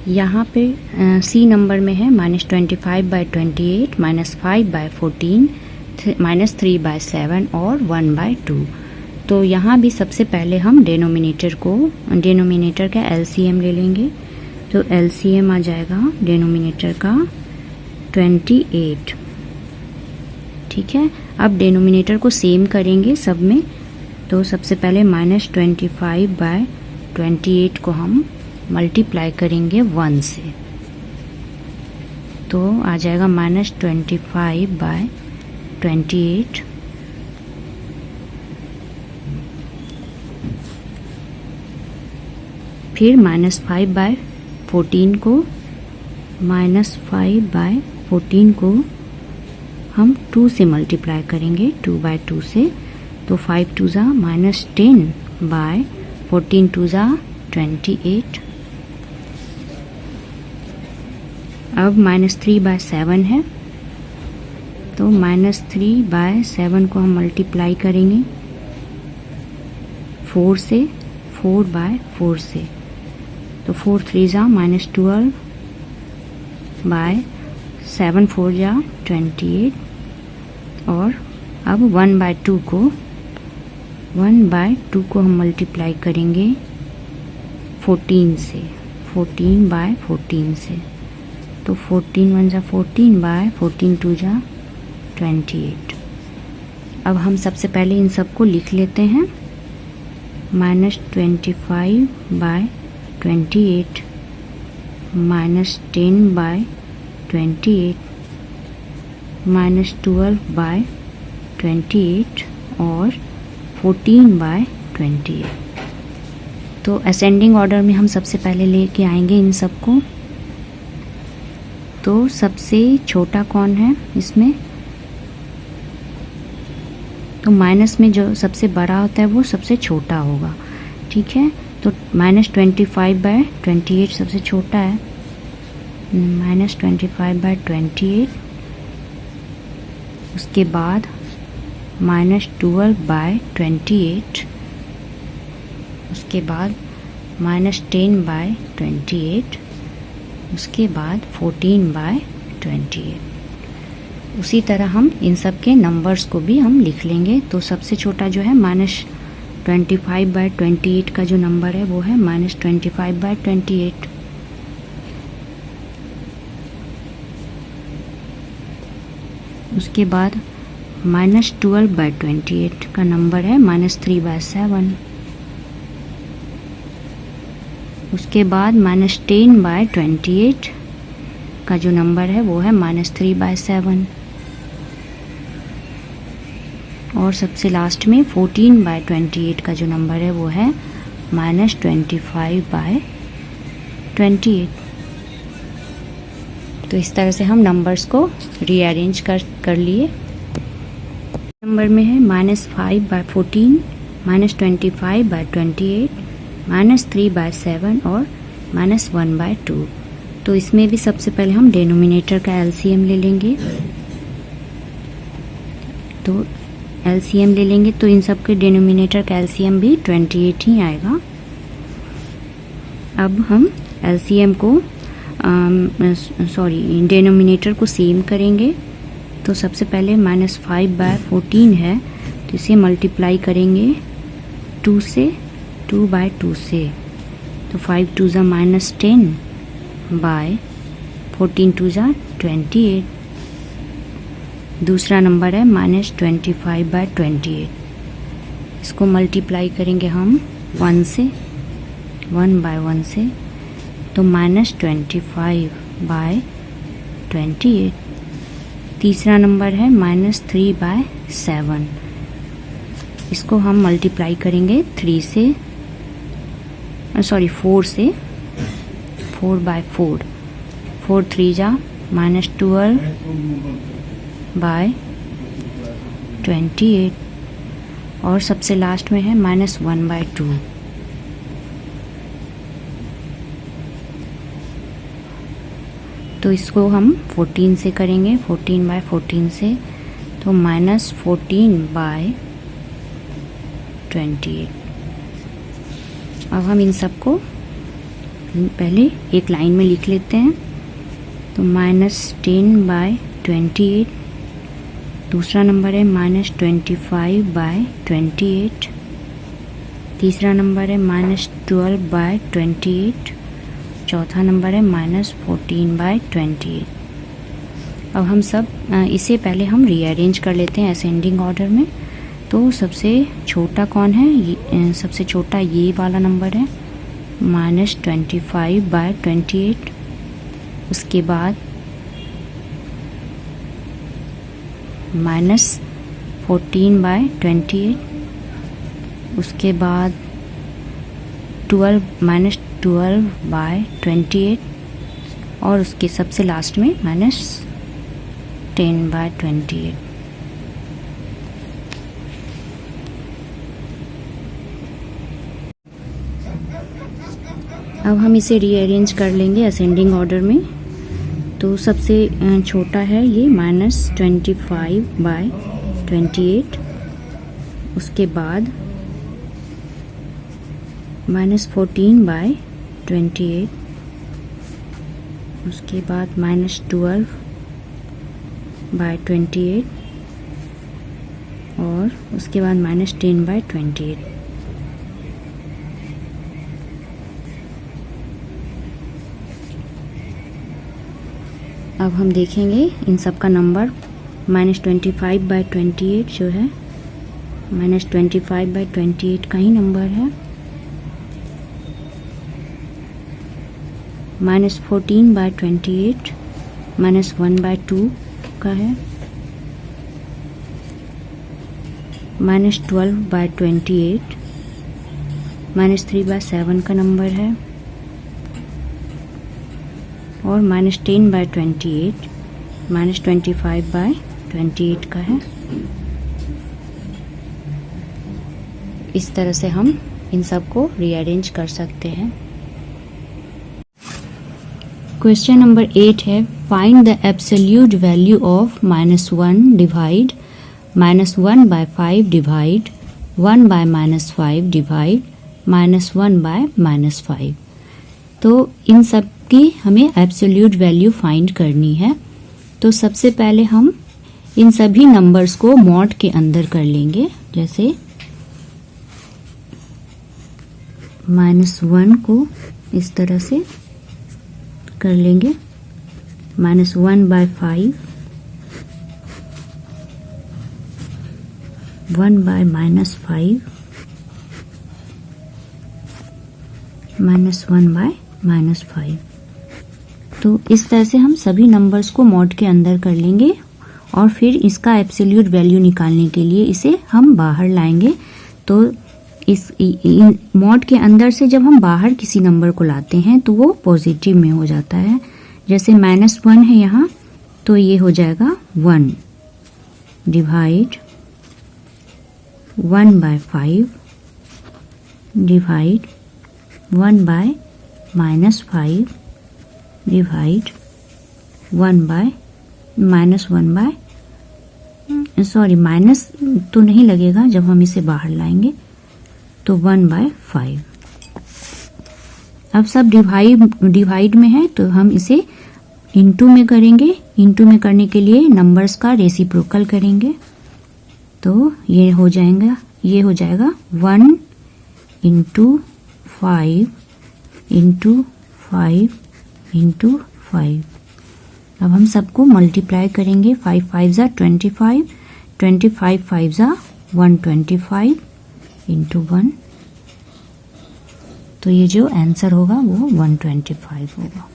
यहाँ पे सी नंबर में है -25/28, -5/14, -3/7 और 1/2। तो यहाँ भी सबसे पहले हम डिनोमिनेटर का एलसीएम ले लेंगे। तो एलसीएम आ जाएगा डिनोमिनेटर का 28। ठीक है, अब डिनोमिनेटर को सेम करेंगे सब में। तो सबसे पहले -25/28 को हम मल्टीप्लाई करेंगे 1 से, तो आ जाएगा -25/28। फिर -5/14 को हम 2 से मल्टीप्लाई करेंगे, 2/2 से। तो 5 2 ज़ा -10/14 2 ज़ा 28। अब -3/7 है, तो -3/7 को हम मल्टीप्लाई करेंगे 4 से, 4/4 से। तो 4 3 ज़ा -12/7 4 ज़ा 28। और अब 1/2 को हम मल्टीप्लाई करेंगे 14 से, 14/14 से। तो 14 1 ज़ा 14/14 2 ज़ा 28। अब हम सबसे पहले इन सबको लिख लेते हैं। -25/28 -10/28 -12/28 और 14/28। तो असेंडिंग ऑर्डर में हम सबसे पहले लेके आएंगे इन सबको। तो सबसे छोटा कौन है इसमें? तो माइनस में जो सबसे बड़ा होता है वो सबसे छोटा होगा। ठीक है, तो -25/28 सबसे छोटा है। -25/28, उसके बाद -12/28, उसके बाद -10/28, उसके बाद 14/28। उसी तरह हम इन सब के नंबर्स को भी हम लिख लेंगे। तो सबसे छोटा जो है -25/28 का जो नंबर है वो है -25/28। उसके बाद -12/28 का नंबर है -3/7। उसके बाद -10/28 का जो नंबर है वो है -3/7। और सबसे लास्ट में 14/28 का जो नंबर है वो है -25/28। तो इस तरह से हम नंबर्स को रीअरेंज कर लिए। नंबर में है -5/14, -25/28, -3/7 और -1/2। तो इसमें भी सबसे पहले हम डिनोमिनेटर का एलसीएम ले लेंगे। तो एलसीएम ले लेंगे तो इन सब के डिनोमिनेटर का एलसीएम भी 28 ही आएगा। अब हम एलसीएम को डिनोमिनेटर को सेम करेंगे। तो सबसे पहले -5/14 है, तो इसे मल्टीप्लाई करेंगे 2 से, 2/2 से। तो 5 2 ज़ा -10/14 2 ज़ा 28। दूसरा नंबर है -25/28, इसको मल्टीप्लाई करेंगे हम 1 से, 1/1 से। तो -25/28। तीसरा नंबर है -3/7, इसको हम मल्टीप्लाई करेंगे 4 से, 4/4। 4 3 ज़ा -12/28। और सबसे लास्ट में है -1/2। तो इसको हम 14 से करेंगे, 14/14 से। तो -14/28। अब हम इन सबको पहले एक लाइन में लिख लेते हैं। तो -10/28, दूसरा नंबर है -25/28, तीसरा नंबर है -12/28, चौथा नंबर है -14/28। अब हम सब इसे पहले हम रीअरेंज कर लेते हैं असेंडिंग ऑर्डर में। तो सबसे छोटा कौन है? सबसे छोटा ये वाला नंबर है -25/28, उसके बाद -14/28, उसके बाद -12/28 और उसके सबसे लास्ट में -10/28। अब हम इसे रीअरेंज कर लेंगे असेंडिंग ऑर्डर में। तो सबसे छोटा है ये -25/28, उसके बाद -14/28, उसके बाद -12/28 और उसके बाद -10/28। अब हम देखेंगे इन सब का नंबर। -25/28 जो है -25/28 का ही नंबर है। -14/28 -1/2 का है। -12/28 -3/7 का नंबर है। और -10/28 -25/28 का है। इस तरह से हम इन सब को रीअरेंज कर सकते हैं। क्वेश्चन नंबर 8 है, find the absolute value of -1 divide -1/5 divide 1/-5 divide -1/-5। तो इन सब की हमें एब्सोल्यूट वैल्यू फाइंड करनी है। तो सबसे पहले हम इन सभी नंबर्स को मॉड के अंदर कर लेंगे। जैसे -1 को इस तरह से कर लेंगे, -1/5, 1/-5, -1/-5। तो इस तरह से हम सभी नंबर्स को मॉड के अंदर कर लेंगे और फिर इसका एब्सोल्यूट वैल्यू निकालने के लिए इसे हम बाहर लाएंगे। तो इस मॉड के अंदर से जब हम बाहर किसी नंबर को लाते हैं तो वो पॉजिटिव में हो जाता है। जैसे -1 है यहाँ, तो ये हो जाएगा 1 divide 1/5 divide 1/-5 divide 1/-1/, sorry minus तो नहीं लगेगा जब हम इसे बाहर लाएंगे, तो 1/5। अब सब डिवाइड में है तो हम इसे इनटू में करेंगे। इनटू में करने के लिए नंबर्स का रेसिप्रोकल करेंगे। तो ये हो जाएगा 1 × 5 × 5 × 5। अब हम सबको मल्टीप्लाई करेंगे। 5 5 = 25, 25 5 = 125 × 1। तो ये जो आंसर होगा वो 125 होगा।